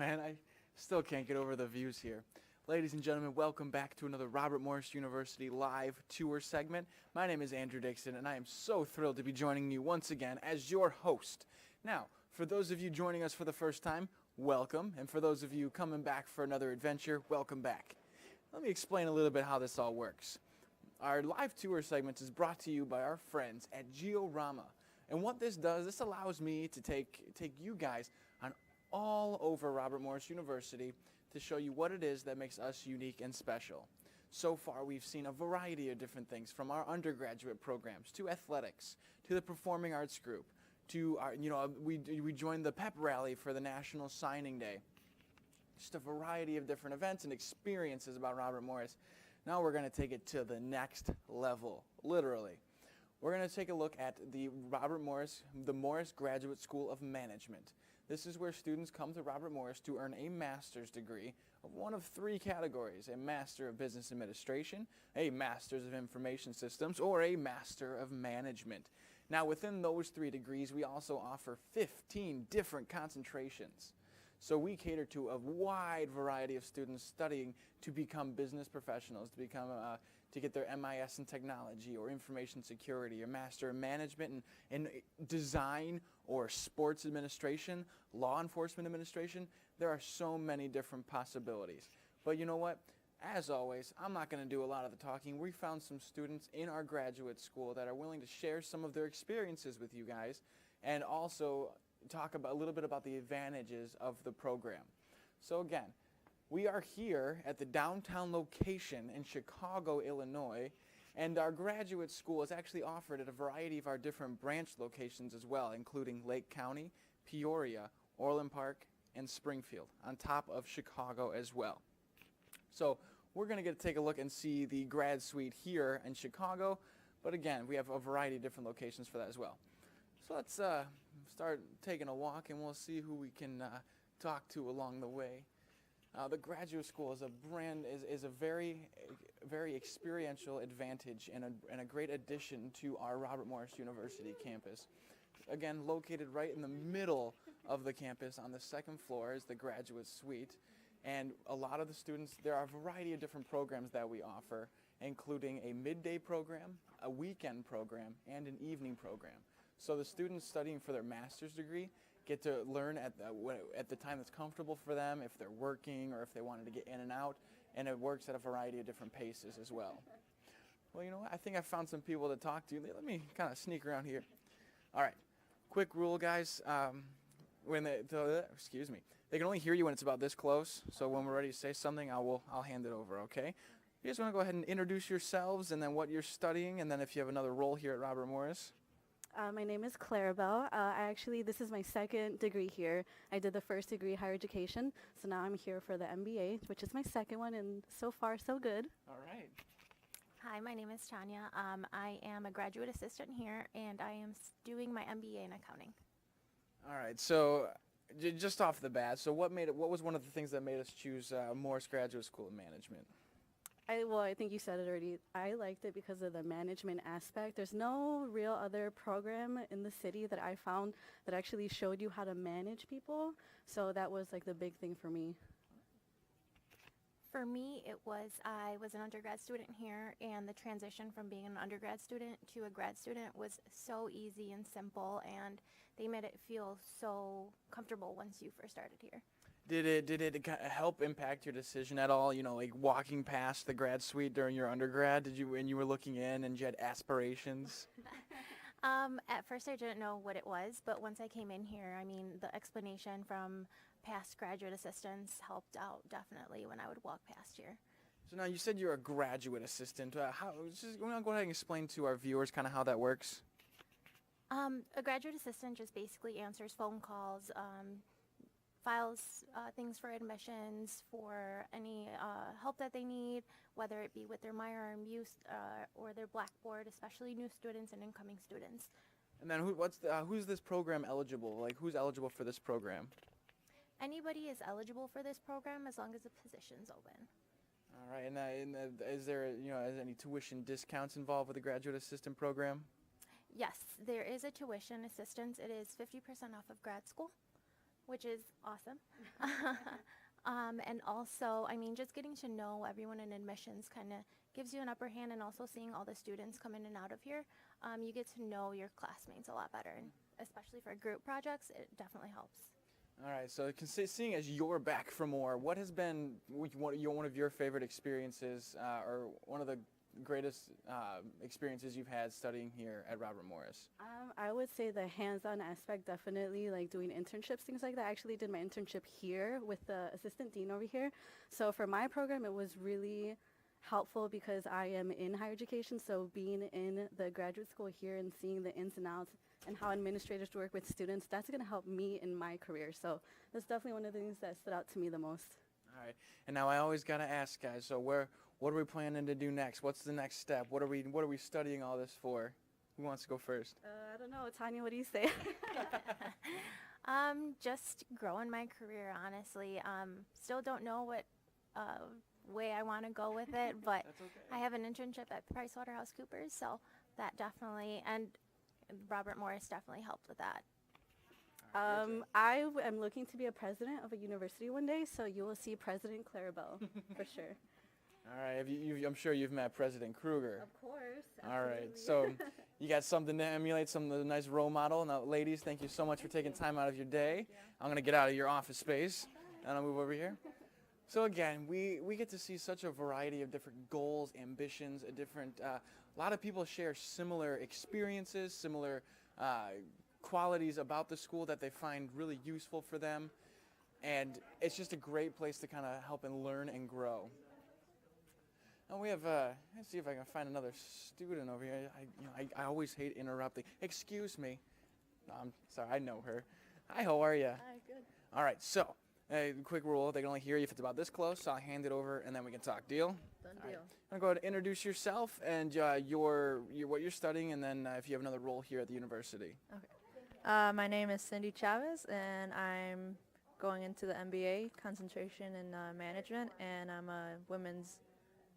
man. I still can't get over the views here. Ladies and gentlemen, welcome back to another Robert Morris University live tour segment. My name is Andrew Dicksen, and I am so thrilled to be joining you once again as your host. Now, for those of you joining us for the first time, welcome. And for those of you coming back for another adventure, welcome back. Let me explain a little bit how this all works. Our live tour segment is brought to you by our friends at Georama. And what this does, this allows me to take you guys on all over Robert Morris University to show you what it is that makes us unique and special. So far, we've seen a variety of different things, from our undergraduate programs to athletics to the performing arts group to our, we joined the pep rally for the National Signing Day. Just a variety of different events and experiences about Robert Morris. Now we're going to take it to the next level, literally. We're going to take a look at the Morris Graduate School of Management. This is where students come to Robert Morris to earn a master's degree of one of three categories: a Master of Business Administration, a Master's of Information Systems, or a Master of Management. Now, within those three degrees, we also offer 15 different concentrations. So we cater to a wide variety of students studying to become business professionals, to get their MIS in technology or information security, or Master in Management in design or sports administration, law enforcement administration. There are so many different possibilities. But you know what? As always, I'm not going to do a lot of the talking. We found some students in our graduate school that are willing to share some of their experiences with you guys and also talk a little bit about the advantages of the program. So again, we are here at the downtown location in Chicago, Illinois, and our graduate school is actually offered at a variety of our different branch locations as well, including Lake County, Peoria, Orland Park, and Springfield, on top of Chicago as well. So we're going to take a look and see the grad suite here in Chicago, but again, we have a variety of different locations for that as well. So let's start taking a walk, and we'll see who we can talk to along the way. The graduate school is a very experiential advantage and a great addition to our Robert Morris University campus. Again, located right in the middle of the campus on the second floor is the graduate suite. And a lot of the students, there are a variety of different programs that we offer, including a midday program, a weekend program, and an evening program. So the students studying for their master's degree get to learn at the time that's comfortable for them, if they're working or if they wanted to get in and out, and it works at a variety of different paces as well. Well, you know what? I think I found some people to talk to. Let me kind of sneak around here. All right, quick rule, guys. They can only hear you when it's about this close. So when we're ready to say something, I'll hand it over. Okay? You guys want to go ahead and introduce yourselves and then what you're studying, and then if you have another role here at Robert Morris. My name is Clarabelle. This is my second degree here. I did the first degree, higher education, so now I'm here for the MBA, which is my second one, and so far, so good. All right. Hi, my name is Tanya. I am a graduate assistant here, and I am doing my MBA in accounting. All right, so just off the bat, so what was one of the things that made us choose Morris Graduate School of Management? I think you said it already. I liked it because of the management aspect. There's no real other program in the city that I found that actually showed you how to manage people. So that was like the big thing for me. For me, I was an undergrad student here, and the transition from being an undergrad student to a grad student was so easy and simple, and they made it feel so comfortable once you first started here. Did it help impact your decision at all? You know, like walking past the grad suite during your undergrad, when you were looking in and you had aspirations? At first I didn't know what it was, but once I came in here, I mean, the explanation from past graduate assistants helped out definitely when I would walk past here. So now you said you're a graduate assistant. Go ahead and explain to our viewers kind of how that works. A graduate assistant just basically answers phone calls, files things for admissions, for any help that they need, whether it be with their RMU or their Blackboard, especially new students and incoming students. And then who's this program eligible? Like, who's eligible for this program? Anybody is eligible for this program as long as the position's open. All right, and is there any tuition discounts involved with the graduate assistant program? Yes, there is a tuition assistance. It is 50% off of grad school. which is awesome. And also, I mean, just getting to know everyone in admissions kind of gives you an upper hand, and also seeing all the students come in and out of here, you get to know your classmates a lot better, and especially for group projects, it definitely helps. All right, so seeing as you're back for more, what has been one of your favorite experiences, or one of the greatest experiences you've had studying here at Robert Morris? I would say the hands-on aspect, definitely, like doing internships, things like that. I actually did my internship here with the assistant dean over here. So for my program, it was really helpful because I am in higher education, so being in the graduate school here and seeing the ins and outs and how administrators work with students, that's going to help me in my career. So that's definitely one of the things that stood out to me the most. All right, and now I always got to ask, guys, so what are we planning to do next? What's the next step? What are we studying all this for? Who wants to go first? I don't know. Tanya, what do you say? Just growing my career, honestly. Still don't know what way I want to go with it, but That's okay. I have an internship at PricewaterhouseCoopers, so that definitely, and Robert Morris definitely helped with that. I am looking to be a president of a university one day, so you will see President Clarabelle for sure. All right, I'm sure you've met President Kruger. Of course. All right, absolutely. so you got something to emulate, some nice role model. Now, ladies, thank you so much for taking time out of your day. I'm going to get out of your office space, and I'll move over here. So again, we get to see such a variety of different goals, ambitions, a lot of people share similar experiences, similar qualities about the school that they find really useful for them, and it's just a great place to kind of help and learn and grow. Now we have, let's see if I can find another student over here. I always hate interrupting. Excuse me. No, I'm sorry, I know her. Hi, how are you? Hi, good. All right, so, quick rule, they can only hear you if it's about this close, so I'll hand it over and then we can talk. Deal? Done All deal. right. I'm going to go ahead and introduce yourself and what you're studying, and then if you have another role here at the university. My name is Cindy Chavez, and I'm going into the MBA, concentration in management, and I'm a women's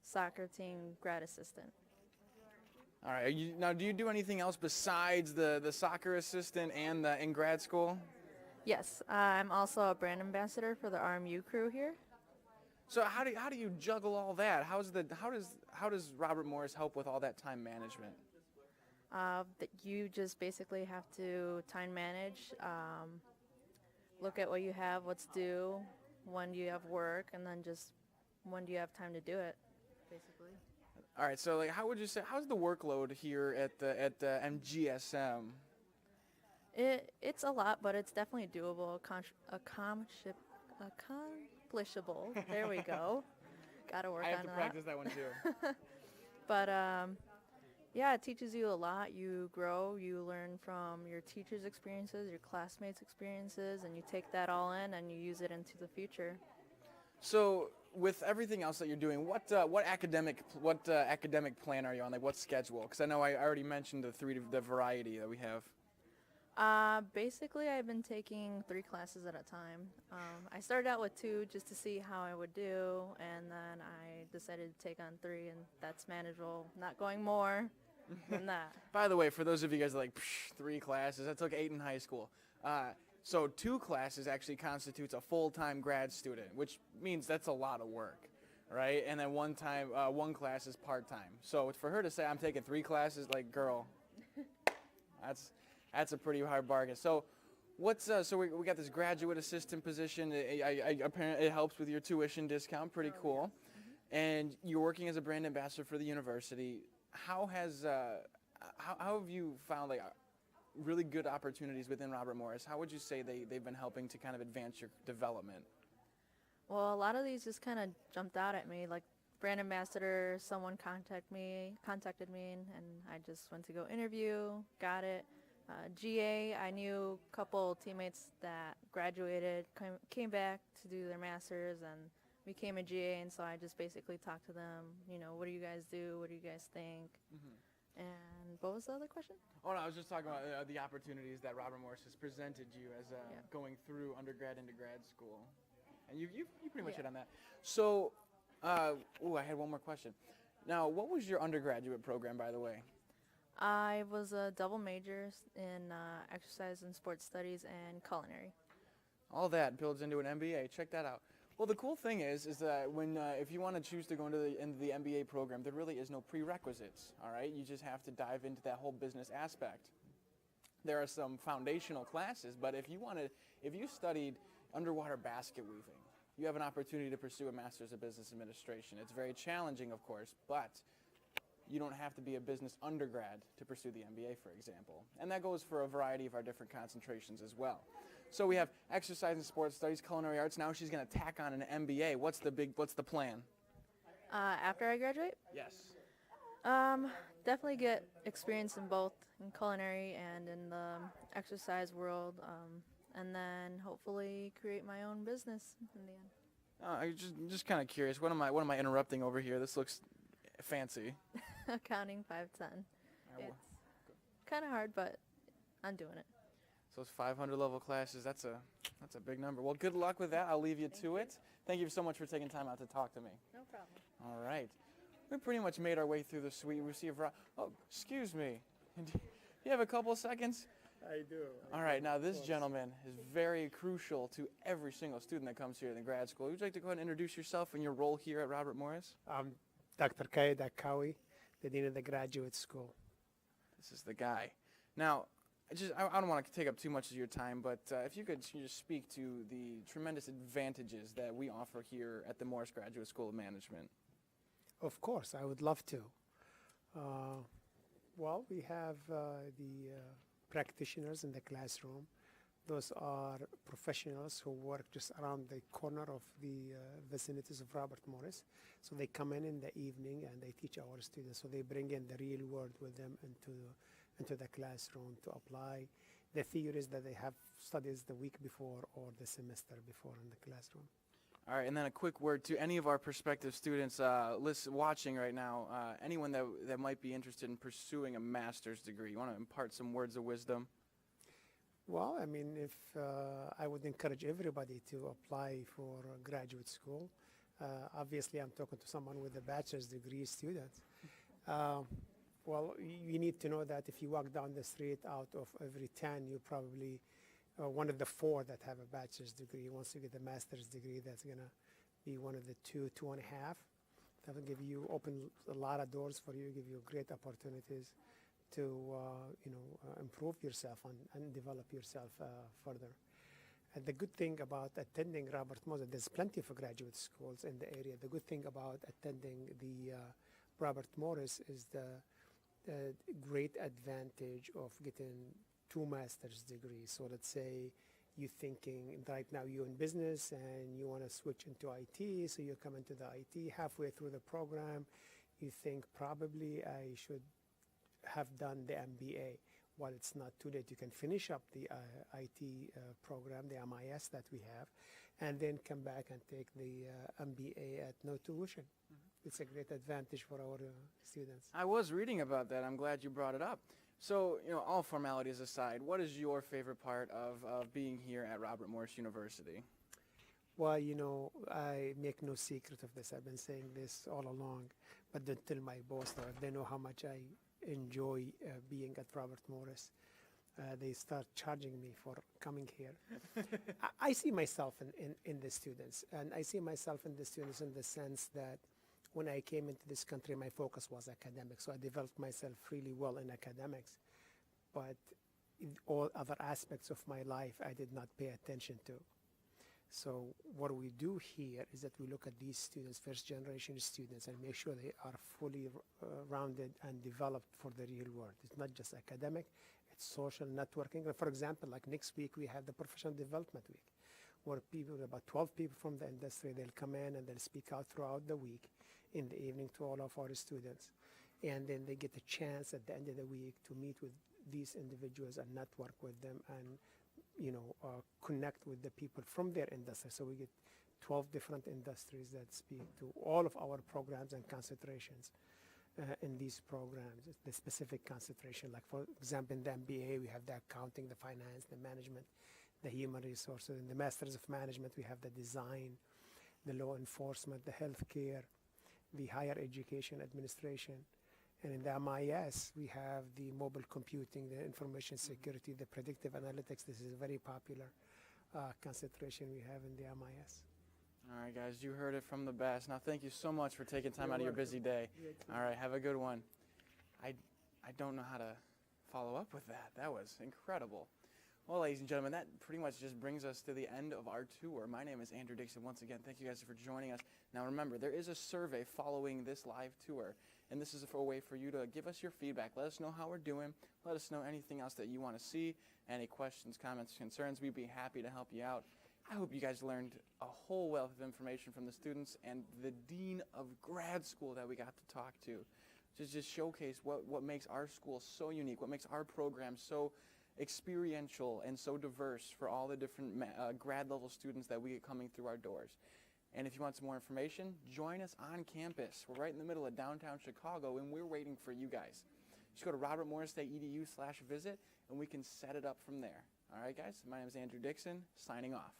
soccer team grad assistant. All right, now do you do anything else besides the soccer assistant and in grad school? Yes, I'm also a brand ambassador for the RMU crew here. So how do you juggle all that? How does Robert Morris help with all that time management? That you just basically have to time manage, look at what you have, what's due, when do you have work, and then just when do you have time to do it, basically. All right, so like, how would you say, how's the workload here at the MGSM? It's a lot, but it's definitely doable, accomplishable. There we go. Got to work on that. I have to practice that one too. But yeah, it teaches you a lot. You grow, you learn from your teachers' experiences, your classmates' experiences, and you take that all in and you use it into the future. So with everything else that you're doing, what academic plan are you on? Like what schedule? Because I know I already mentioned the variety that we have. Basically, I've been taking 3 classes at a time. I started out with 2 just to see how I would do, and then I decided to take on 3, and that's manageable. Not going more than that. By the way, for those of you guys that are like, 3 classes, I took 8 in high school. So 2 classes actually constitutes a full-time grad student, which means that's a lot of work, right? And then one class is part-time. So for her to say I'm taking 3 classes, like, girl, that's a pretty hard bargain. So so we got this graduate assistant position. Apparently it helps with your tuition discount. Pretty cool. Mm-hmm. And you're working as a brand ambassador for the university. How have you found like really good opportunities within Robert Morris? How would you say they've been helping to kind of advance your development? Well, a lot of these just kind of jumped out at me. Like brand ambassador, someone contacted me, and I just went to go interview, got it. GA, I knew a couple teammates that graduated, came back to do their masters, and became a GA, and so I just basically talked to them, what do you guys do, what do you guys think, and what was the other question? Oh, no, I was just talking about the opportunities that Robert Morris has presented you as going through undergrad into grad school, and you pretty much hit on that. So, I had one more question. Now, what was your undergraduate program, by the way? I was a double major in exercise and sports studies and culinary. All that builds into an MBA. Check that out. Well, the cool thing is that when if you want to choose to go into the MBA program, there really is no prerequisites. All right, you just have to dive into that whole business aspect. There are some foundational classes, but if you studied underwater basket weaving, you have an opportunity to pursue a master's of business administration. It's very challenging, of course, but you don't have to be a business undergrad to pursue the MBA, for example. And that goes for a variety of our different concentrations as well. So we have exercise and sports studies, culinary arts. Now she's going to tack on an MBA. What's the plan? After I graduate, Yes. definitely get experience in both, in culinary and in the exercise world, and then hopefully create my own business in the end. I'm just kind of curious. What am I interrupting over here? This looks fancy. Accounting 510. well- It's kind of hard, but I'm doing it. So it's 500 level classes. That's a big number. Well, good luck with that. I'll leave you to it. Thank you so much for taking time out to talk to me. No problem. All right. We pretty much made our way through the suite. We see a oh, excuse me. Do you have a couple seconds? I do. All right. Now this gentleman is very crucial to every single student that comes here in the grad school. Would you like to go ahead and introduce yourself and your role here at Robert Morris? I'm Dr. Kayed Akawi, the Dean of the Graduate School. This is the guy. Now, I don't want to take up too much of your time, but if you could just speak to the tremendous advantages that we offer here at the Morris Graduate School of Management. Of course, I would love to. Well, we have the practitioners in the classroom. Those are professionals who work just around the corner of the vicinities of Robert Morris. So they come in the evening and they teach our students. So they bring in the real world with them into the classroom to apply the theories that they have studied the week before or the semester before in the classroom. All right, and then a quick word to any of our prospective students watching right now, anyone that might be interested in pursuing a master's degree. You want to impart some words of wisdom? Well, I mean, if I would encourage everybody to apply for graduate school. Obviously, I'm talking to someone with a bachelor's degree student. Well, you need to know that if you walk down the street, out of every 10, you probably one of the 4 that have a bachelor's degree. Once you get a master's degree, that's going to be one of the 2.5. That will open a lot of doors for you, give you great opportunities to improve yourself and develop yourself further. And the good thing about attending Robert Morris, there's plenty of graduate schools in the area. The good thing about attending the Robert Morris is the great advantage of getting 2 master's degrees. So let's say you're thinking right now you're in business and you want to switch into IT, so you come into the IT halfway through the program, you think probably I should have done the MBA. Well, it's not too late. You can finish up the IT program, the MIS that we have, and then come back and take the MBA at no tuition. It's a great advantage for our students. I was reading about that. I'm glad you brought it up. So, all formalities aside, what is your favorite part of being here at Robert Morris University? Well, I make no secret of this. I've been saying this all along, but don't tell my boss though. If they know how much I enjoy being at Robert Morris, they start charging me for coming here. I see myself in the students, and I see myself in the students in the sense that when I came into this country, my focus was academic, so I developed myself really well in academics. But in all other aspects of my life, I did not pay attention to. So what we do here is that we look at these students, first-generation students, and make sure they are fully rounded and developed for the real world. It's not just academic, it's social networking. For example, like next week, we have the Professional Development Week, where about 12 people from the industry, they'll come in and they'll speak out throughout the week in the evening to all of our students. And then they get a chance at the end of the week to meet with these individuals and network with them and connect with the people from their industry. So we get 12 different industries that speak to all of our programs and concentrations in these programs. The specific concentration, like for example, in the MBA, we have the accounting, the finance, the management, the human resources. In the Masters of Management, we have the design, the law enforcement, the healthcare, the higher education administration. And in the MIS, we have the mobile computing, the information security, the predictive analytics. This is very popular. concentration we have in the MIS. All right, guys, you heard it from the best. Now, thank you so much for taking time out of your busy day. All right, have a good one. I don't know how to follow up with that. That was incredible. Well, ladies and gentlemen, that pretty much just brings us to the end of our tour. My name is Andrew Dicksen. Once again, thank you guys for joining us. Now, remember, there is a survey following this live tour, and this is a way for you to give us your feedback. Let us know how we're doing. Let us know anything else that you want to see, any questions, comments, concerns. We'd be happy to help you out. I hope you guys learned a whole wealth of information from the students and the dean of grad school that we got to talk to. Just showcase what makes our school so unique, what makes our program so experiential and so diverse for all the different grad level students that we get coming through our doors. And if you want some more information, join us on campus. We're right in the middle of downtown Chicago, and we're waiting for you guys. Just go to robertmorris.edu/visit, and we can set it up from there. All right, guys, my name is Andrew Dicksen, signing off.